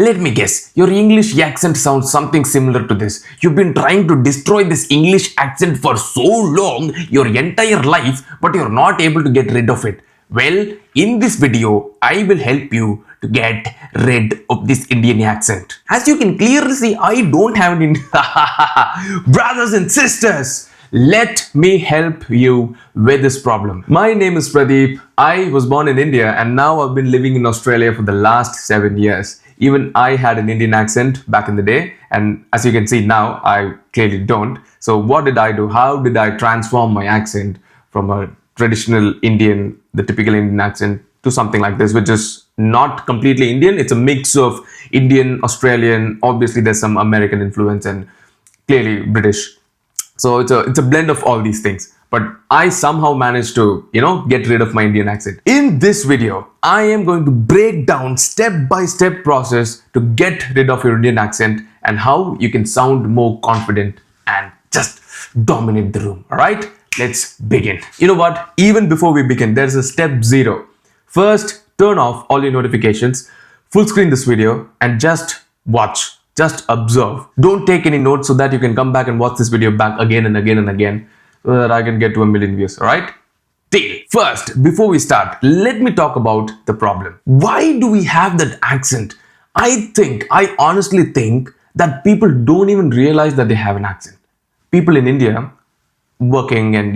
Let me guess, your English accent sounds something similar to this. You've been trying to destroy this English accent for so long, your entire life, but you're not able to get rid of it. Well, in this video, I will help you to get rid of this Indian accent. As you can clearly see, I don't have an Indian... Brothers and sisters, let me help you with this problem. My name is Pradeep. I was born in India and now I've been living in Australia for the last 7 years. Even I had an Indian accent back in the day, and as you can see now, I clearly don't. So what did I do? How did I transform my accent from a traditional Indian, the typical Indian accent, to something like this, which is not completely Indian. It's a mix of Indian, Australian, obviously there's some American influence and clearly British. So it's a blend of all these things. But I somehow managed to, get rid of my Indian accent. In this video, I am going to break down step-by-step process to get rid of your Indian accent and how you can sound more confident and just dominate the room. All right, let's begin. You know what? Even before we begin, there's a step 0. First, turn off all your notifications, full screen this video and just watch. Just observe. Don't take any notes so that you can come back and watch this video back again and again and again so that I can get to 1 million views, alright? Deal. First, before we start, let me talk about the problem. Why do we have that accent? I honestly think that people don't even realize that they have an accent. People in India working and,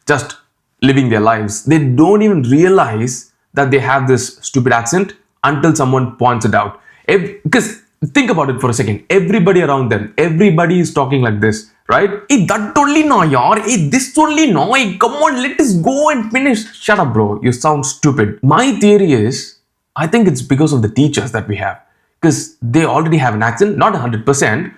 just living their lives, they don't even realize that they have this stupid accent until someone points it out. Because think about it for a second. Everybody around them, everybody is talking like this, right? Hey, that only no, yaar. Hey, this only no. Hey, come on, let us go and finish. Shut up, bro. You sound stupid. My theory is, I think it's because of the teachers that we have. Because they already have an accent, not 100%,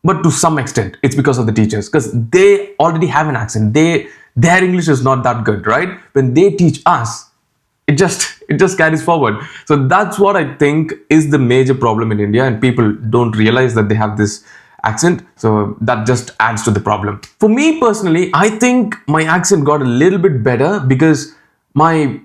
but to some extent, it's because of the teachers. Because they already have an accent. Their English is not that good, right? When they teach us, it just carries forward. So that's what I think is the major problem in India, and people don't realize that they have this accent. So that just adds to the problem. For me personally, I think my accent got a little bit better because my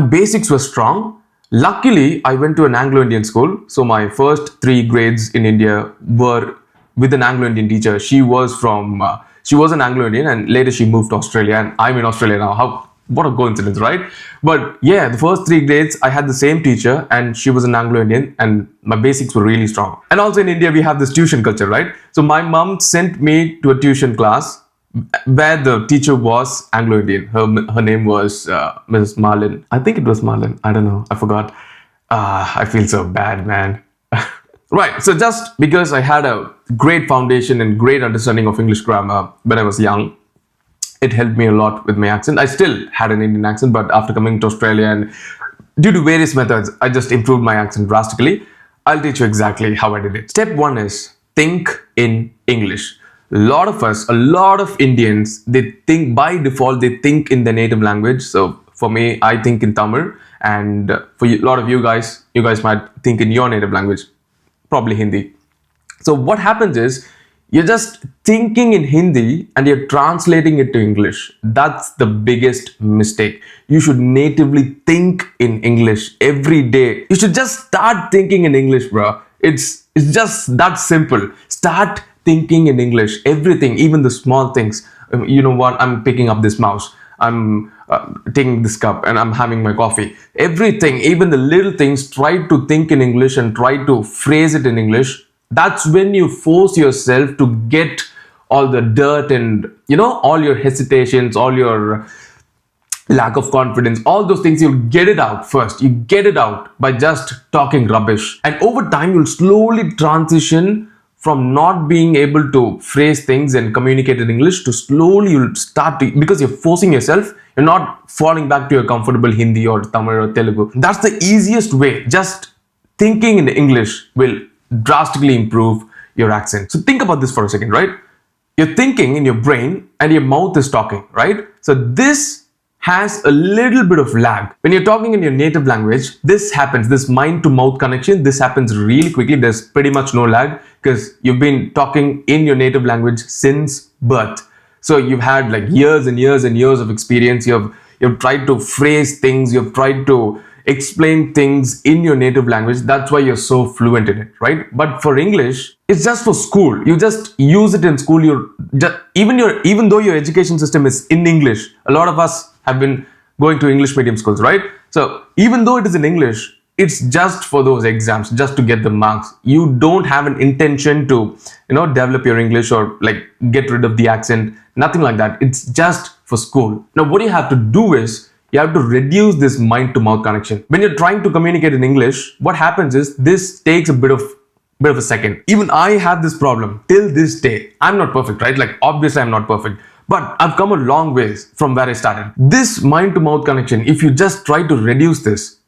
basics were strong. Luckily, I went to an Anglo-Indian school. So my first 3 grades in India were with an Anglo-Indian teacher. She was an Anglo-Indian and later she moved to Australia, and I'm in Australia now. What a coincidence, right? But yeah, the first 3 grades, I had the same teacher and she was an Anglo-Indian and my basics were really strong. And also in India, we have this tuition culture, right? So my mom sent me to a tuition class where the teacher was Anglo-Indian. Her name was Mrs. Marlin. I think it was Marlin. I don't know. I forgot. I feel so bad, man. Right. So just because I had a great foundation and great understanding of English grammar when I was young, it helped me a lot with my accent. I still had an Indian accent, but after coming to Australia and due to various methods, I just improved my accent drastically. I'll teach you exactly how I did it. Step 1 is think in English. A lot of Indians, they think by default, they think in their native language. So for me, I think in Tamil, and for a lot of you guys might think in your native language, probably Hindi. So what happens is, you're just thinking in Hindi and you're translating it to English. That's the biggest mistake. You should natively think in English every day. You should just start thinking in English, bro. It's just that simple. Start thinking in English. Everything, even the small things. You know what? I'm picking up this mouse. I'm taking this cup and I'm having my coffee. Everything, even the little things, try to think in English and try to phrase it in English. That's when you force yourself to get all the dirt and, all your hesitations, all your lack of confidence, all those things, you'll get it out first. You get it out by just talking rubbish. And over time, you'll slowly transition from not being able to phrase things and communicate in English to slowly you'll start to, because you're forcing yourself, you're not falling back to your comfortable Hindi or Tamil or Telugu. That's the easiest way. Just thinking in English will drastically improve your accent. So think about this for a second, right? You're thinking in your brain and your mouth is talking, right? So this has a little bit of lag. When you're talking in your native language, this happens, this mind to mouth connection, this happens really quickly. There's pretty much no lag because you've been talking in your native language since birth. So you've had like years and years and years of experience. You've tried to phrase things, you've tried to explain things in your native language. That's why you're so fluent in it, right? But for English, it's just for school. You just use it in school. Even though your education system is in English, a lot of us have been going to English medium schools, right? So even though it is in English, it's just for those exams, just to get the marks. You don't have an intention to, develop your English or like get rid of the accent, nothing like that. It's just for school. Now, what you have to do is you have to reduce this mind to mouth connection. When you're trying to communicate in English, what happens is this takes a bit of a second. Even I have this problem till this day. I'm not perfect, right? Like obviously I'm not perfect, but I've come a long ways from where I started. This mind to mouth connection, if you just try to reduce this,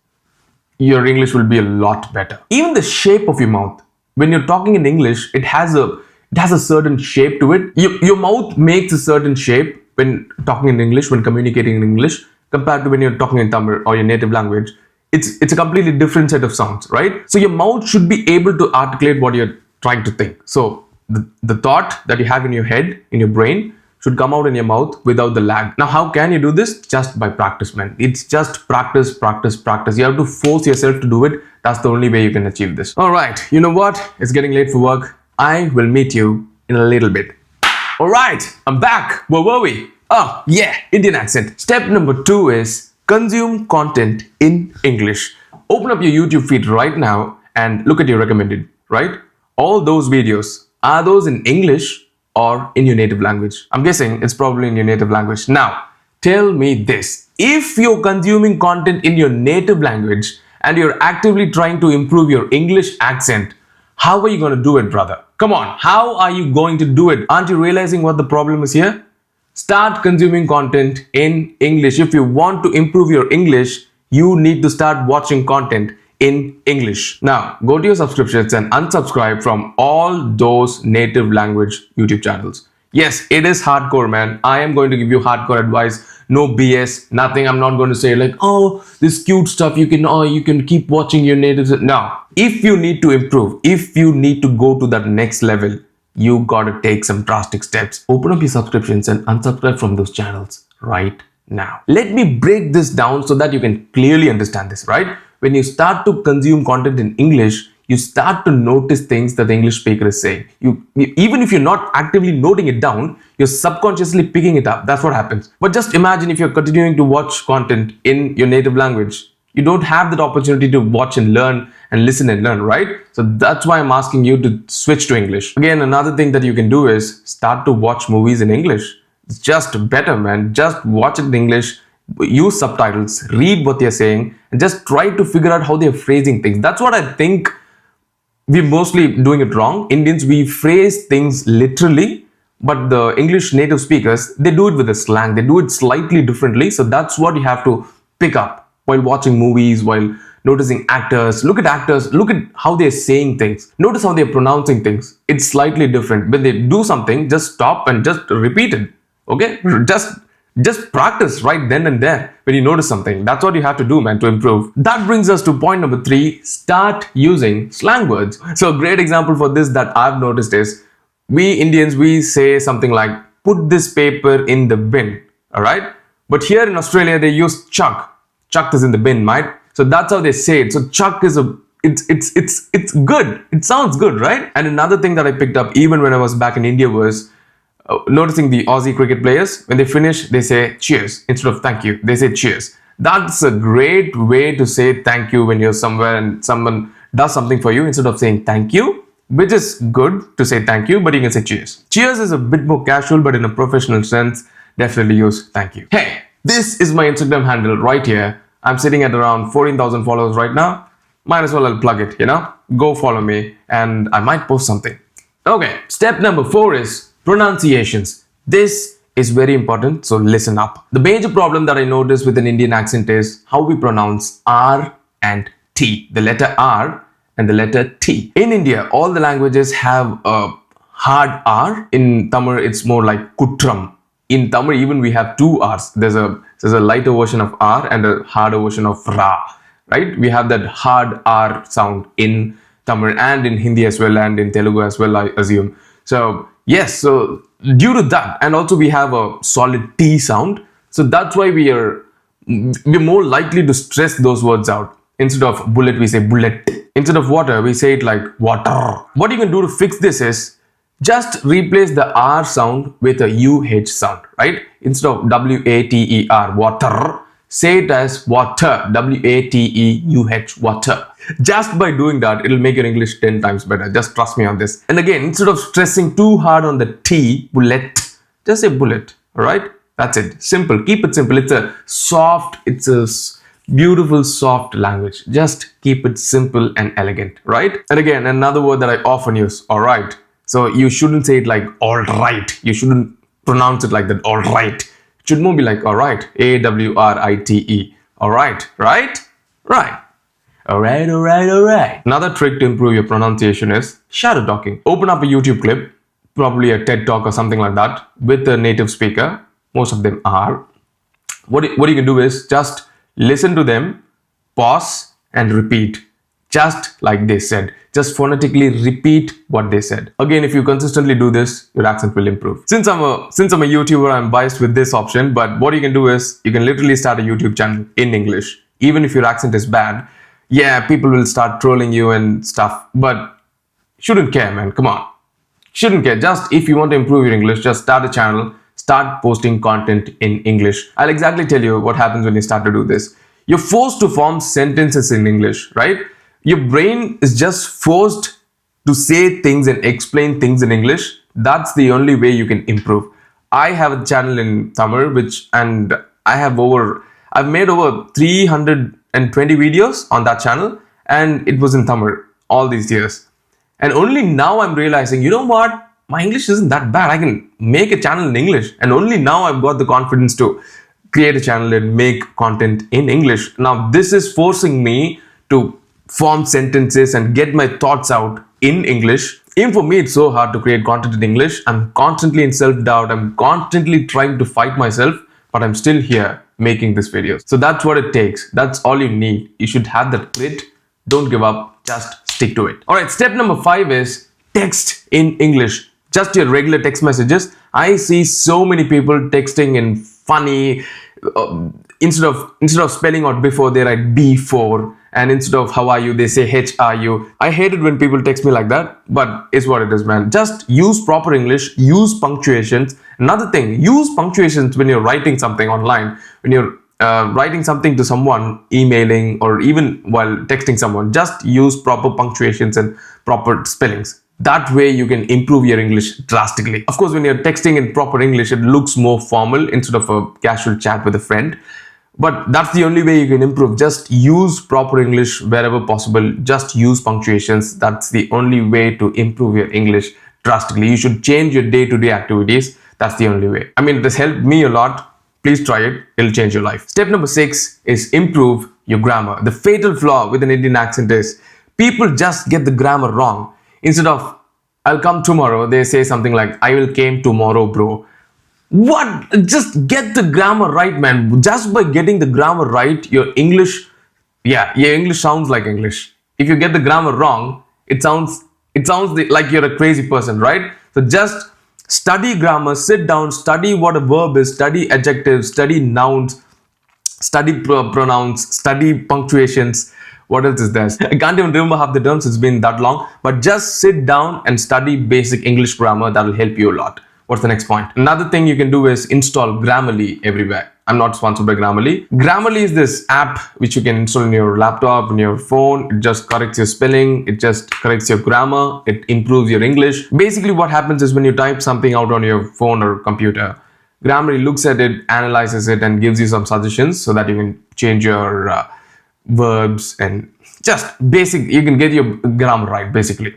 your English will be a lot better. Even the shape of your mouth. When you're talking in English, it has a certain shape to it. Your mouth makes a certain shape when talking in English, when communicating in English, compared to when you're talking in Tamil or your native language. It's a completely different set of sounds, right? So your mouth should be able to articulate what you're trying to think. So the thought that you have in your head, in your brain, should come out in your mouth without the lag. Now, how can you do this? Just by practice, man. It's just practice, practice, practice. You have to force yourself to do it. That's the only way you can achieve this. All right, you know what? It's getting late for work. I will meet you in a little bit. All right, I'm back. Where were we? Oh, yeah, Indian accent. Step number 2 is consume content in English. Open up your YouTube feed right now and look at your recommended, right? All those videos, are those in English or in your native language? I'm guessing it's probably in your native language. Now, tell me this. If you're consuming content in your native language and you're actively trying to improve your English accent, how are you going to do it, brother? Come on, how are you going to do it? Aren't you realizing what the problem is here? Start consuming content in English. If you want to improve your English, you need to start watching content in English. Now, go to your subscriptions and unsubscribe from all those native language YouTube channels. Yes, it is hardcore, man. I am going to give you hardcore advice. No BS, nothing. I'm not going to say like, oh, this cute stuff, you can keep watching your natives. No. If you need to improve, if you need to go to that next level, you gotta take some drastic steps. Open up your subscriptions and unsubscribe from those channels right now. Let me break this down so that you can clearly understand this, right? When you start to consume content in English, you start to notice things that the English speaker is saying. Even if you're not actively noting it down, you're subconsciously picking it up. That's what happens. But just imagine if you're continuing to watch content in your native language, you don't have that opportunity to watch and learn and listen and learn, right? So that's why I'm asking you to switch to English. Again, another thing that you can do is start to watch movies in English. It's just better, man. Just watch it in English, use subtitles, read what they're saying, and just try to figure out how they're phrasing things. That's what I think we're mostly doing it wrong. Indians, we phrase things literally, but the English native speakers, they do it with a slang. They do it slightly differently. So that's what you have to pick up while watching movies, while noticing actors. Look at actors, look at how they're saying things. Notice how they're pronouncing things. It's slightly different. When they do something, just stop and just repeat it. Okay? Just practice right then and there when you notice something. That's what you have to do, man, to improve. That brings us to point number 3, start using slang words. So a great example for this that I've noticed is, we Indians, we say something like, put this paper in the bin, all right? But here in Australia, they use chuck. Chuck is in the bin, right? So that's how they say it. So chuck is it's good. It sounds good, right? And another thing that I picked up even when I was back in India was noticing the Aussie cricket players. When they finish, they say cheers instead of thank you. They say cheers. That's a great way to say thank you when you're somewhere and someone does something for you. Instead of saying thank you, which is good to say thank you, but you can say cheers. Cheers is a bit more casual, but in a professional sense, definitely use thank you. Hey, this is my Instagram handle right here. I'm sitting at around 14,000 followers right now. Might as well I'll plug it, Go follow me and I might post something. Okay, step number 4 is pronunciations. This is very important, so listen up. The major problem that I notice with an Indian accent is how we pronounce R and T. The letter R and the letter T. In India, all the languages have a hard R. In Tamil, it's more like kutram. In Tamil, even we have 2 R's. There's a lighter version of R and a harder version of Ra, right? We have that hard R sound in Tamil and in Hindi as well and in Telugu as well, I assume. So yes, so due to that, and also we have a solid T sound. So that's why we are we're more likely to stress those words out. Instead of bullet, we say bullet. Instead of water, we say it like water. What you can do to fix this is just replace the R sound with a UH sound, right? Instead of WATER, water, say it as water, WATEUH, water. Just by doing that, it'll make your English 10 times better. Just trust me on this. And again, instead of stressing too hard on the T, bullet, just say bullet, all right? That's it. Simple. Keep it simple. It's a beautiful, soft language. Just keep it simple and elegant, right? And again, another word that I often use, all right. So you shouldn't say it like all right. You shouldn't pronounce it like that, all right. It should more be like all right, AWRITE. All right, right? Right. All right, all right, all right. Another trick to improve your pronunciation is shadow talking. Open up a YouTube clip, probably a TED Talk or something like that, with a native speaker. Most of them are. What you can do is just listen to them, pause, and repeat. Just like they said. Just phonetically repeat what they said. Again, if you consistently do this, your accent will improve. Since I'm a YouTuber, I'm biased with this option, but what you can do is you can literally start a YouTube channel in English. Even if your accent is bad, yeah, people will start trolling you and stuff, but shouldn't care, man. Come on. Shouldn't care. Just if you want to improve your English, just start a channel, start posting content in English. I'll exactly tell you what happens when you start to do this. You're forced to form sentences in English, right? Your brain is just forced to say things and explain things in English. That's the only way you can improve. I have a channel in Tamil, and I've made over 320 videos on that channel, and it was in Tamil all these years. And only now I'm realizing, you know what? My English isn't that bad. I can make a channel in English. And only now I've got the confidence to create a channel and make content in English. Now, this is forcing me to form sentences and get my thoughts out in English. Even for me, it's so hard to create content in English. I'm constantly in self-doubt. I'm constantly trying to fight myself, but I'm still here making this video. So that's what it takes. That's all you need. You should have that grit. Don't give up. Just stick to it. All right, step number 5 is text in English. Just your regular text messages. I see so many people texting in funny, instead of spelling out before, they write before, and instead of how are you, they say HRU. I hate it when people text me like that, but it's what it is, man. Just use proper English, use punctuations. Another thing, use punctuations when you're writing something online, when you're writing something to someone, emailing, or even while texting someone. Just use proper punctuations and proper spellings. That way you can improve your English drastically. Of course, when you're texting in proper English, it looks more formal instead of a casual chat with a friend. But that's the only way you can improve. Just use proper English wherever possible. Just use punctuations. That's the only way to improve your English drastically. You should change your day-to-day activities. That's the only way. I mean, this helped me a lot. Please try it. It'll change your life. Step number 6 is improve your grammar. The fatal flaw with an Indian accent is people just get the grammar wrong. Instead of I'll come tomorrow, they say something like I will came tomorrow, bro. What? Just get the grammar right, man. Just by getting the grammar right, your English sounds like English. If you get the grammar wrong, it sounds like you're a crazy person, right? So just study grammar, sit down, study what a verb is, study adjectives, study nouns, study pronouns, study punctuations. What else is there? I can't even remember half the terms. It's been that long. But just sit down and study basic English grammar. That will help you a lot. What's the next point? Another thing you can do is install Grammarly everywhere. I'm not sponsored by Grammarly. Grammarly is this app which you can install on your laptop, on your phone. It just corrects your spelling. It just corrects your grammar. It improves your English. Basically, what happens is when you type something out on your phone or computer, Grammarly looks at it, analyzes it, and gives you some suggestions so that you can change your verbs and just basic. You can get your grammar right. Basically,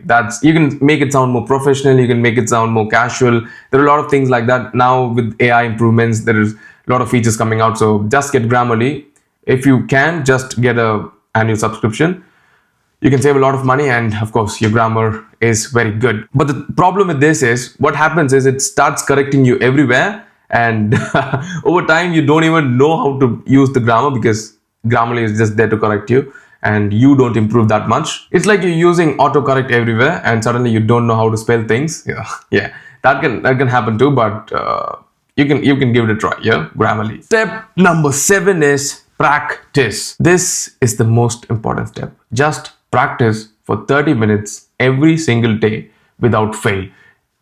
you can make it sound more professional. You can make it sound more casual. There are a lot of things like that now with AI improvements. There is a lot of features coming out. So just get Grammarly. If you can, just get a annual subscription. You can save a lot of money, and of course your grammar is very good. But the problem with this is what happens is it starts correcting you everywhere, and over time you don't even know how to use the grammar because Grammarly is just there to correct you and you don't improve that much. It's like you're using autocorrect everywhere and suddenly you don't know how to spell things. Yeah, that can happen too, but you can give it a try. Yeah, Grammarly. Step number 7 is practice. This is the most important step. Just practice for 30 minutes every single day without fail.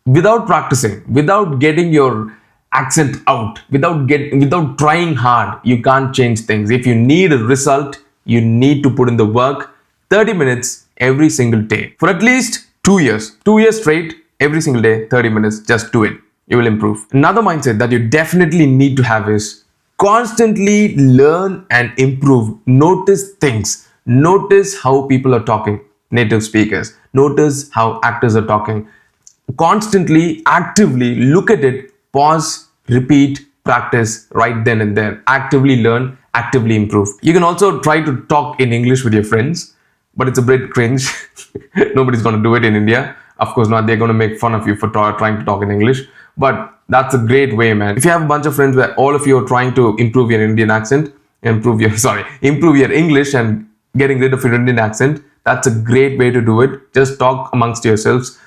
Without practicing, without getting your accent out, without trying hard, you can't change things. If you need a result, you need to put in the work. 30 minutes every single day for at least 2 years. 2 years straight, every single day, 30 minutes, just do it. You will improve. Another mindset that you definitely need to have is constantly learn and improve. Notice things. Notice how people are talking, native speakers. Notice how actors are talking. Constantly, actively look at it, pause, repeat, practice right then and there. Actively learn, actively improve. You can also try to talk in English with your friends, but it's a bit cringe. Nobody's going to do it in India. Of course not. They're going to make fun of you for trying to talk in English. But that's a great way, man. If you have a bunch of friends where all of you are trying to improve your Indian accent, improve your English and getting rid of your Indian accent, that's a great way to do it. Just talk amongst yourselves.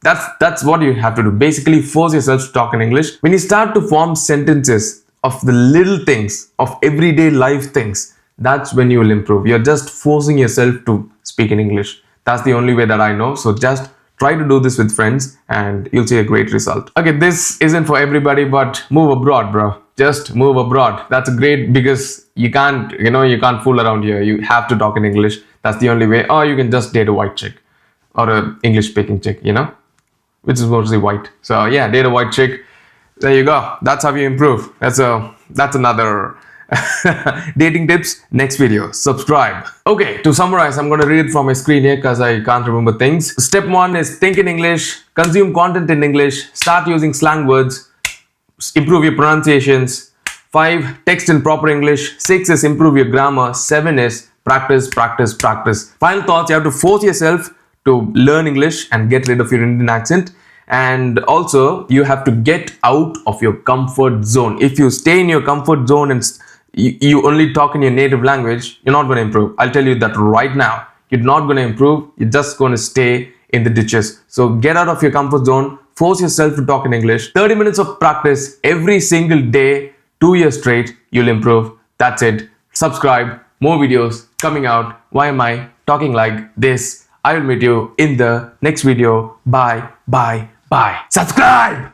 That's what you have to do. Basically, force yourself to talk in English. When you start to form sentences of the little things, of everyday life things, that's when you will improve. You're just forcing yourself to speak in English. That's the only way that I know. So just try to do this with friends and you'll see a great result. Okay, this isn't for everybody, but move abroad, bro. Just move abroad. That's great because you can't fool around here. You have to talk in English. That's the only way. Or you can just date a white chick or a English speaking chick, which is mostly white. So yeah, date a white chick. There you go. That's how you improve. That's another dating tips. Next video. Subscribe. Okay, to summarize, I'm going to read it from my screen here because I can't remember things. Step 1 is think in English, consume content in English, start using slang words, improve your pronunciations. 5, text in proper English. 6 is improve your grammar. 7 is practice. Final thoughts, you have to force yourself to learn English and get rid of your Indian accent. And also, you have to get out of your comfort zone. If you stay in your comfort zone and you only talk in your native language, you're not going to improve. I'll tell you that right now. You're not going to improve. You're just going to stay in the ditches. So get out of your comfort zone. Force yourself to talk in English. 30 minutes of practice every single day, 2 years straight, you'll improve. That's it. Subscribe. More videos coming out. Why am I talking like this? I will meet you in the next video. Bye. Subscribe!